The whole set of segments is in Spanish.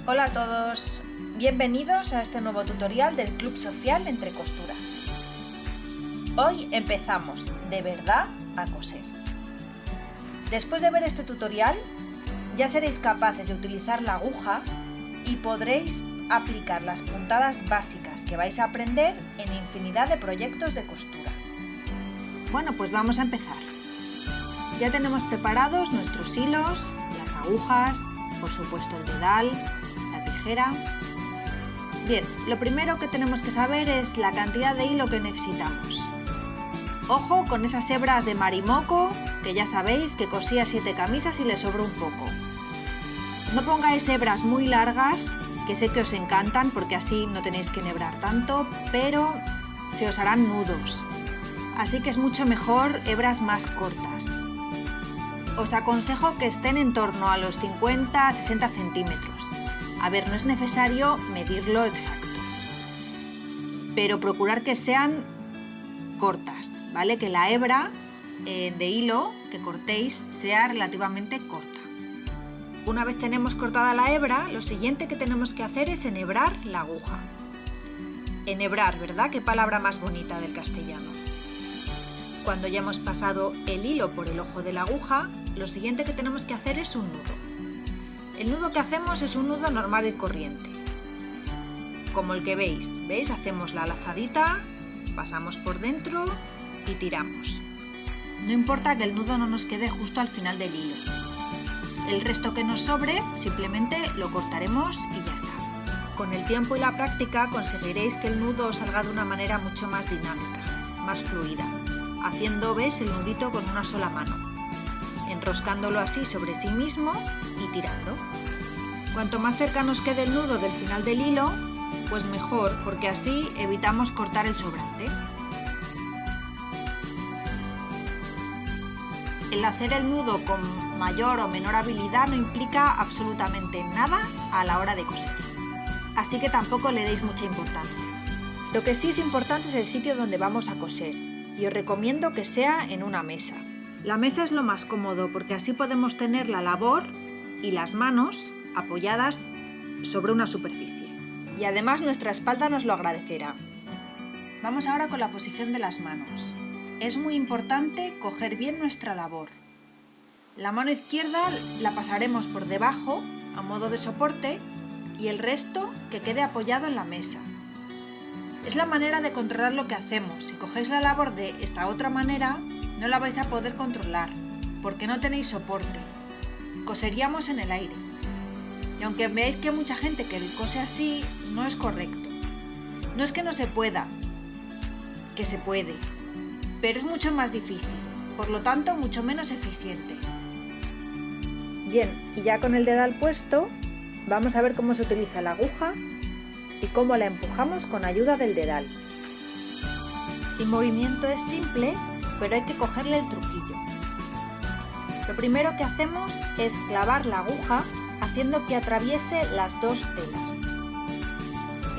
Hola a todos, bienvenidos a este nuevo tutorial del Club Social Entre Costuras. Hoy empezamos de verdad a coser. Después de ver este tutorial ya seréis capaces de utilizar la aguja y podréis aplicar las puntadas básicas que vais a aprender en infinidad de proyectos de costura. Bueno, pues vamos a empezar. Ya tenemos preparados nuestros hilos, las agujas, por supuesto el dedal, la tijera. Bien, lo primero que tenemos que saber es la cantidad de hilo que necesitamos. Ojo con esas hebras de Marimoco, que ya sabéis que cosía 7 camisas y le sobró un poco. No pongáis hebras muy largas, que sé que os encantan porque así no tenéis que enhebrar tanto, pero se os harán nudos. Así que es mucho mejor hebras más cortas. Os aconsejo que estén en torno a los 50-60 centímetros. A ver, no es necesario medirlo exacto, pero procurar que sean cortas, ¿vale? Que la hebra de hilo que cortéis sea relativamente corta. Una vez tenemos cortada la hebra, lo siguiente que tenemos que hacer es enhebrar la aguja. Enhebrar, ¿verdad? Qué palabra más bonita del castellano. Cuando ya hemos pasado el hilo por el ojo de la aguja, lo siguiente que tenemos que hacer es un nudo. El nudo que hacemos es un nudo normal y corriente, como el que veis, hacemos la lazadita, pasamos por dentro y tiramos. No importa que el nudo no nos quede justo al final del hilo. El resto que nos sobre simplemente lo cortaremos y ya está. Con el tiempo y la práctica conseguiréis que el nudo os salga de una manera mucho más dinámica, más fluida, haciendo, ¿ves?, el nudito con una sola mano, enroscándolo así sobre sí mismo y tirando. Cuanto más cerca nos quede el nudo del final del hilo, pues mejor, porque así evitamos cortar el sobrante. El hacer el nudo con mayor o menor habilidad no implica absolutamente nada a la hora de coser, así que tampoco le deis mucha importancia. Lo que sí es importante es el sitio donde vamos a coser, y os recomiendo que sea en una mesa. La mesa es lo más cómodo porque así podemos tener la labor y las manos apoyadas sobre una superficie. Y además nuestra espalda nos lo agradecerá. Vamos ahora con la posición de las manos. Es muy importante coger bien nuestra labor. La mano izquierda la pasaremos por debajo a modo de soporte y el resto que quede apoyado en la mesa. Es la manera de controlar lo que hacemos. Si cogéis la labor de esta otra manera, no la vais a poder controlar, porque no tenéis soporte. Coseríamos en el aire. Y aunque veáis que hay mucha gente que cose así, no es correcto. No es que no se pueda, que se puede, pero es mucho más difícil, por lo tanto mucho menos eficiente. Bien, y ya con el dedal puesto, vamos a ver cómo se utiliza la aguja y cómo la empujamos con ayuda del dedal. El movimiento es simple, pero hay que cogerle el truquillo. Lo primero que hacemos es clavar la aguja haciendo que atraviese las dos telas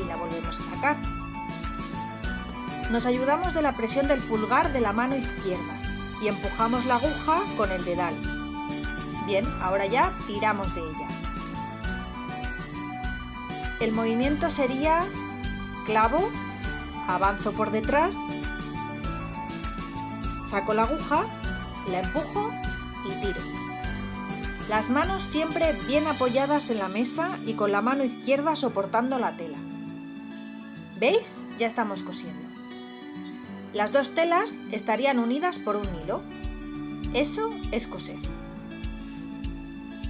y la volvemos a sacar. Nos ayudamos de la presión del pulgar de la mano izquierda y empujamos la aguja con el dedal. Bien, ahora ya tiramos de ella. El movimiento sería clavo, avanzo por detrás, saco la aguja, la empujo y tiro. Las manos siempre bien apoyadas en la mesa y con la mano izquierda soportando la tela. ¿Veis? Ya estamos cosiendo. Las dos telas estarían unidas por un hilo. Eso es coser.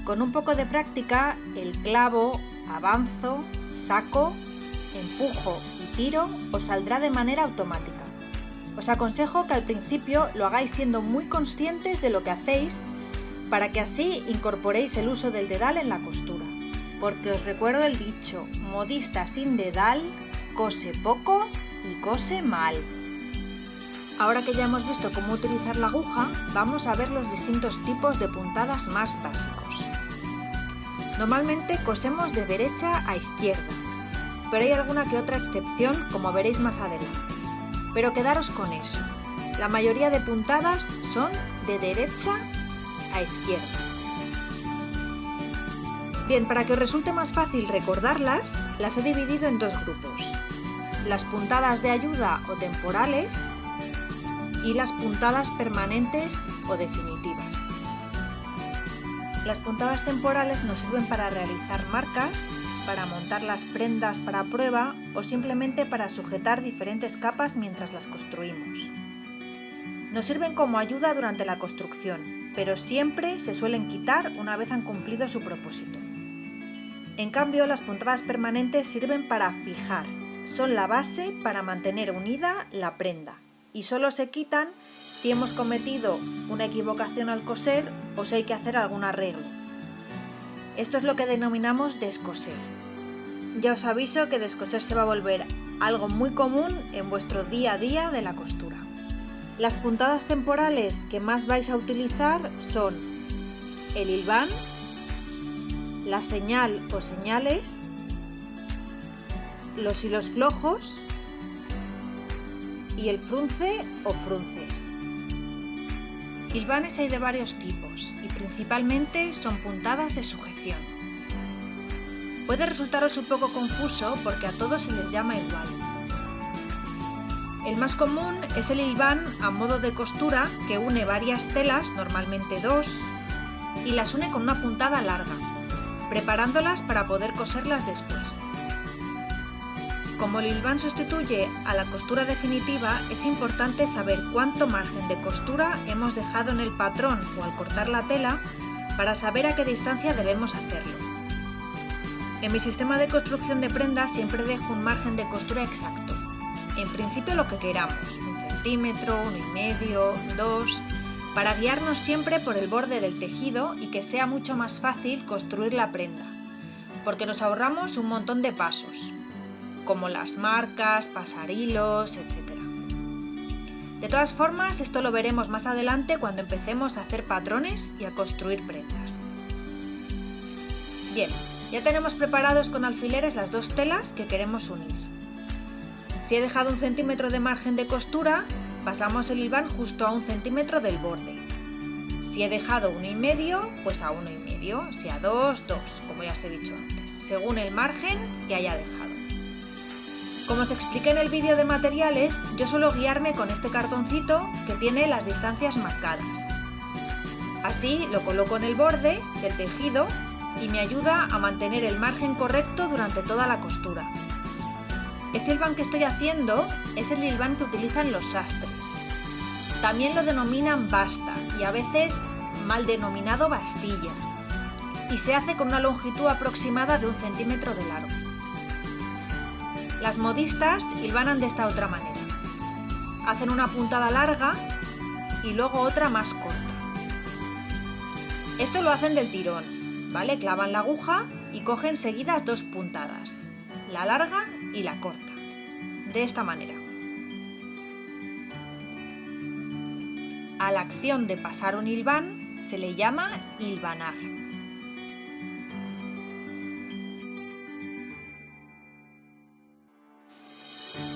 Con un poco de práctica, el clavo, avanzo, saco, empujo y tiro os saldrá de manera automática. Os aconsejo que al principio lo hagáis siendo muy conscientes de lo que hacéis para que así incorporéis el uso del dedal en la costura. Porque os recuerdo el dicho, modista sin dedal, cose poco y cose mal. Ahora que ya hemos visto cómo utilizar la aguja, vamos a ver los distintos tipos de puntadas más básicos. Normalmente cosemos de derecha a izquierda, pero hay alguna que otra excepción, como veréis más adelante. Pero quedaros con eso. La mayoría de puntadas son de derecha a izquierda. Bien, para que os resulte más fácil recordarlas, las he dividido en dos grupos. Las puntadas de ayuda o temporales y las puntadas permanentes o definitivas. Las puntadas temporales nos sirven para realizar marcas, para montar las prendas para prueba o simplemente para sujetar diferentes capas mientras las construimos. Nos sirven como ayuda durante la construcción, pero siempre se suelen quitar una vez han cumplido su propósito. En cambio, las puntadas permanentes sirven para fijar, son la base para mantener unida la prenda y solo se quitan si hemos cometido una equivocación al coser o si hay que hacer algún arreglo. Esto es lo que denominamos descoser. Ya os aviso que descoser se va a volver algo muy común en vuestro día a día de la costura. Las puntadas temporales que más vais a utilizar son el hilván, la señal o señales, los hilos flojos y el frunce o frunces. Hilvanes hay de varios tipos y principalmente son puntadas de sujeción. Puede resultaros un poco confuso porque a todos se les llama igual. El más común es el hilván a modo de costura que une varias telas, normalmente dos, y las une con una puntada larga, preparándolas para poder coserlas después. Como el hilván sustituye a la costura definitiva, es importante saber cuánto margen de costura hemos dejado en el patrón o al cortar la tela para saber a qué distancia debemos hacerlo. En mi sistema de construcción de prendas siempre dejo un margen de costura exacto. En principio lo que queramos, 1 centímetro, 1,5, 2, para guiarnos siempre por el borde del tejido y que sea mucho más fácil construir la prenda, porque nos ahorramos un montón de pasos, como las marcas, pasar hilos, etc. De todas formas, esto lo veremos más adelante cuando empecemos a hacer patrones y a construir prendas. Bien, ya tenemos preparados con alfileres las dos telas que queremos unir. Si he dejado 1 centímetro de margen de costura, pasamos el hilván justo a 1 centímetro del borde. Si he dejado 1,5, pues a 1,5, si a 2, 2, como ya os he dicho antes, según el margen que haya dejado. Como os expliqué en el vídeo de materiales, yo suelo guiarme con este cartoncito que tiene las distancias marcadas. Así lo coloco en el borde del tejido y me ayuda a mantener el margen correcto durante toda la costura. Este hilván que estoy haciendo es el hilván que utilizan los sastres. También lo denominan basta y a veces mal denominado bastilla. Y se hace con una longitud aproximada de 1 centímetro de largo. Las modistas hilvanan de esta otra manera. Hacen una puntada larga y luego otra más corta. Esto lo hacen del tirón, ¿vale? Clavan la aguja y cogen seguidas 2 puntadas, la larga y la corta, de esta manera. A la acción de pasar un hilván se le llama hilvanar.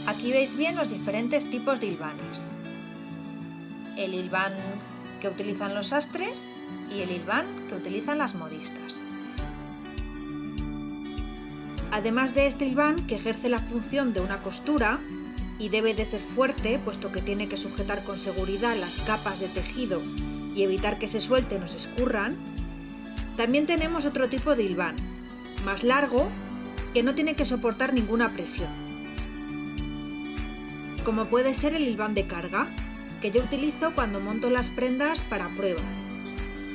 Aquí veis bien los diferentes tipos de hilvanes. El hilván que utilizan los sastres y el hilván que utilizan las modistas. Además de este hilván, que ejerce la función de una costura y debe de ser fuerte, puesto que tiene que sujetar con seguridad las capas de tejido y evitar que se suelten o se escurran, también tenemos otro tipo de hilván, más largo, que no tiene que soportar ninguna presión, como puede ser el hilván de carga, que yo utilizo cuando monto las prendas para prueba,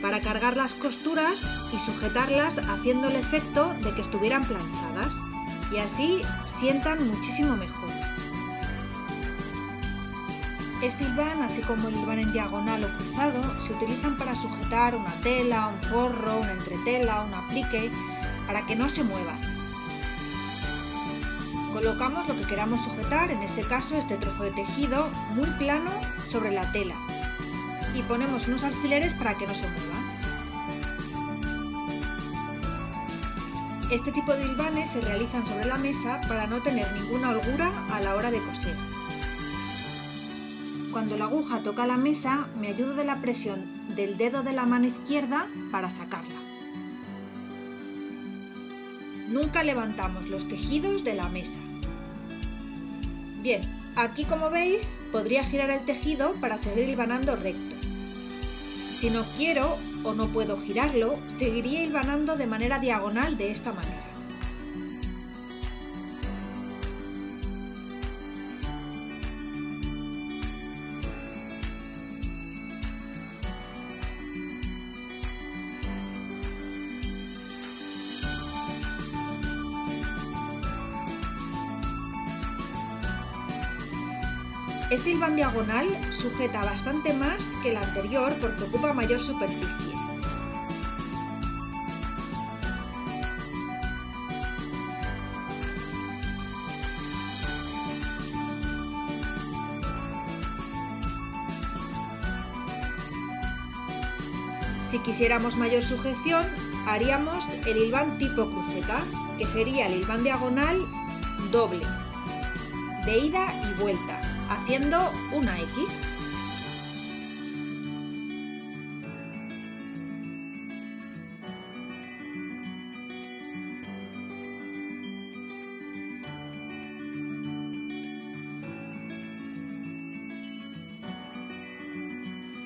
para cargar las costuras y sujetarlas haciendo el efecto de que estuvieran planchadas y así sientan muchísimo mejor. Este hilván, así como el hilván en diagonal o cruzado, se utilizan para sujetar una tela, un forro, una entretela, un aplique, para que no se muevan. Colocamos lo que queramos sujetar, en este caso este trozo de tejido, muy plano sobre la tela y ponemos unos alfileres para que no se mueva. Este tipo de hilvanes se realizan sobre la mesa para no tener ninguna holgura a la hora de coser. Cuando la aguja toca la mesa, me ayudo de la presión del dedo de la mano izquierda para sacarla. Nunca levantamos los tejidos de la mesa. Bien, aquí como veis podría girar el tejido para seguir hilvanando recto. Si no quiero o no puedo girarlo, seguiría hilvanando de manera diagonal de esta manera. Este hilván diagonal sujeta bastante más que el anterior porque ocupa mayor superficie. Si quisiéramos mayor sujeción, haríamos el hilván tipo cruceta, que sería el hilván diagonal doble, de ida y vuelta, haciendo una X.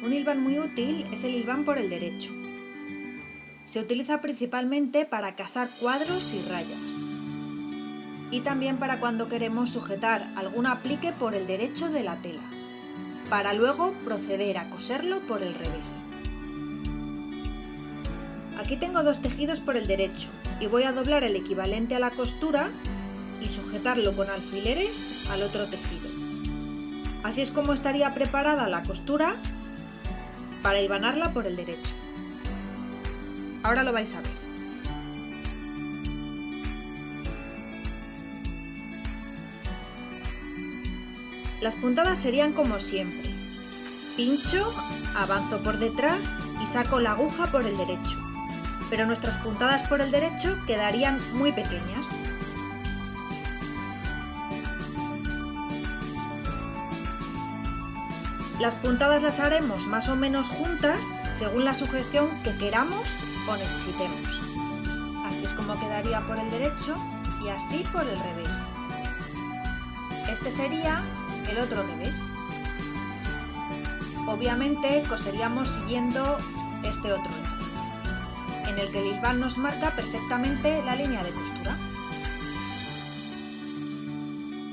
Un hilván muy útil es el hilván por el derecho. Se utiliza principalmente para casar cuadros y rayas. Y también para cuando queremos sujetar algún aplique por el derecho de la tela, para luego proceder a coserlo por el revés. Aquí tengo dos tejidos por el derecho y voy a doblar el equivalente a la costura y sujetarlo con alfileres al otro tejido. Así es como estaría preparada la costura para hilvanarla por el derecho. Ahora lo vais a ver. Las puntadas serían como siempre. Pincho, avanzo por detrás y saco la aguja por el derecho. Pero nuestras puntadas por el derecho quedarían muy pequeñas. Las puntadas las haremos más o menos juntas según la sujeción que queramos o necesitemos. Así es como quedaría por el derecho y así por el revés. Este sería el otro revés. Obviamente coseríamos siguiendo este otro lado, en el que el hilván nos marca perfectamente la línea de costura.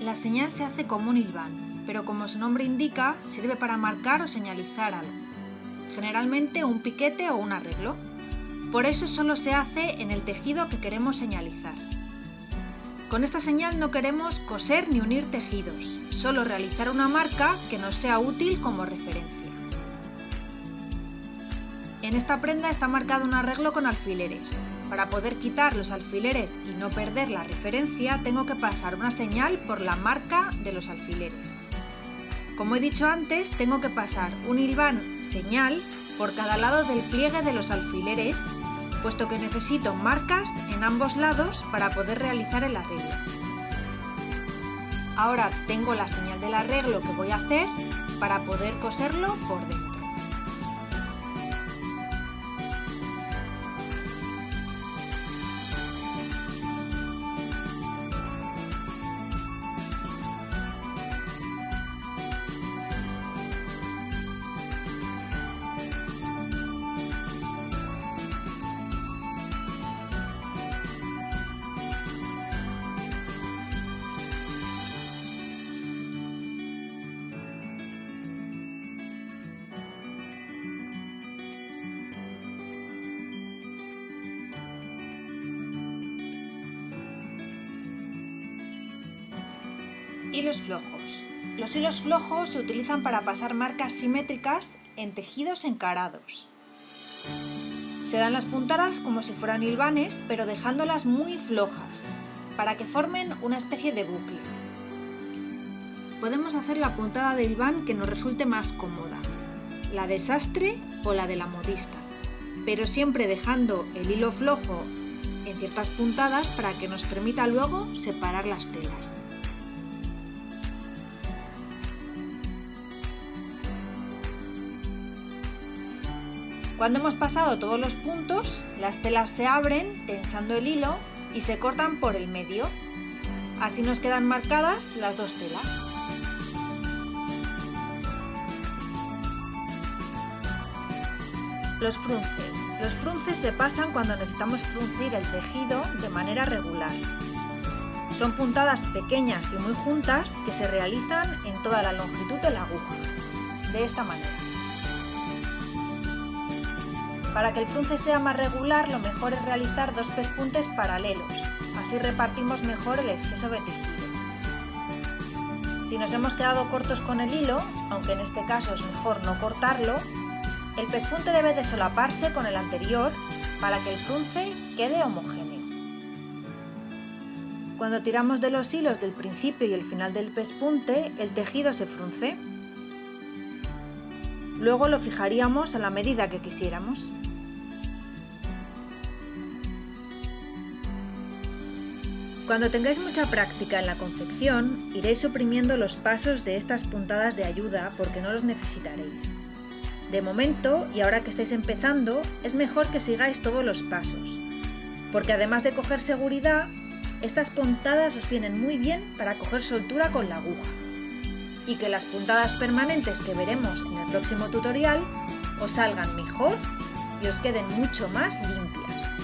La señal se hace como un hilván, pero como su nombre indica, sirve para marcar o señalizar algo, generalmente un piquete o un arreglo. Por eso solo se hace en el tejido que queremos señalizar. Con esta señal no queremos coser ni unir tejidos, solo realizar una marca que nos sea útil como referencia. En esta prenda está marcado un arreglo con alfileres. Para poder quitar los alfileres y no perder la referencia, tengo que pasar una señal por la marca de los alfileres. Como he dicho antes, tengo que pasar un hilván señal por cada lado del pliegue de los alfileres, puesto que necesito marcas en ambos lados para poder realizar el arreglo. Ahora tengo la señal del arreglo que voy a hacer para poder coserlo por dentro. Hilos flojos. Los hilos flojos se utilizan para pasar marcas simétricas en tejidos encarados. Se dan las puntadas como si fueran hilvanes, pero dejándolas muy flojas, para que formen una especie de bucle. Podemos hacer la puntada de hilván que nos resulte más cómoda, la de sastre o la de la modista, pero siempre dejando el hilo flojo en ciertas puntadas para que nos permita luego separar las telas. Cuando hemos pasado todos los puntos, las telas se abren tensando el hilo y se cortan por el medio. Así nos quedan marcadas las dos telas. Los frunces. Los frunces se pasan cuando necesitamos fruncir el tejido de manera regular. Son puntadas pequeñas y muy juntas que se realizan en toda la longitud de la aguja, de esta manera. Para que el frunce sea más regular, lo mejor es realizar dos pespuntes paralelos, así repartimos mejor el exceso de tejido. Si nos hemos quedado cortos con el hilo, aunque en este caso es mejor no cortarlo, el pespunte debe de solaparse con el anterior para que el frunce quede homogéneo. Cuando tiramos de los hilos del principio y el final del pespunte, el tejido se frunce. Luego lo fijaríamos a la medida que quisiéramos. Cuando tengáis mucha práctica en la confección, iréis suprimiendo los pasos de estas puntadas de ayuda porque no los necesitaréis. De momento, y ahora que estáis empezando, es mejor que sigáis todos los pasos, porque además de coger seguridad, estas puntadas os vienen muy bien para coger soltura con la aguja, y que las puntadas permanentes que veremos en el próximo tutorial os salgan mejor y os queden mucho más limpias.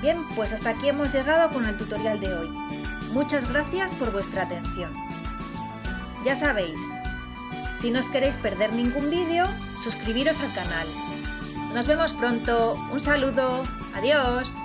Bien, pues hasta aquí hemos llegado con el tutorial de hoy. Muchas gracias por vuestra atención. Ya sabéis, si no os queréis perder ningún vídeo, suscribiros al canal. Nos vemos pronto. Un saludo. Adiós.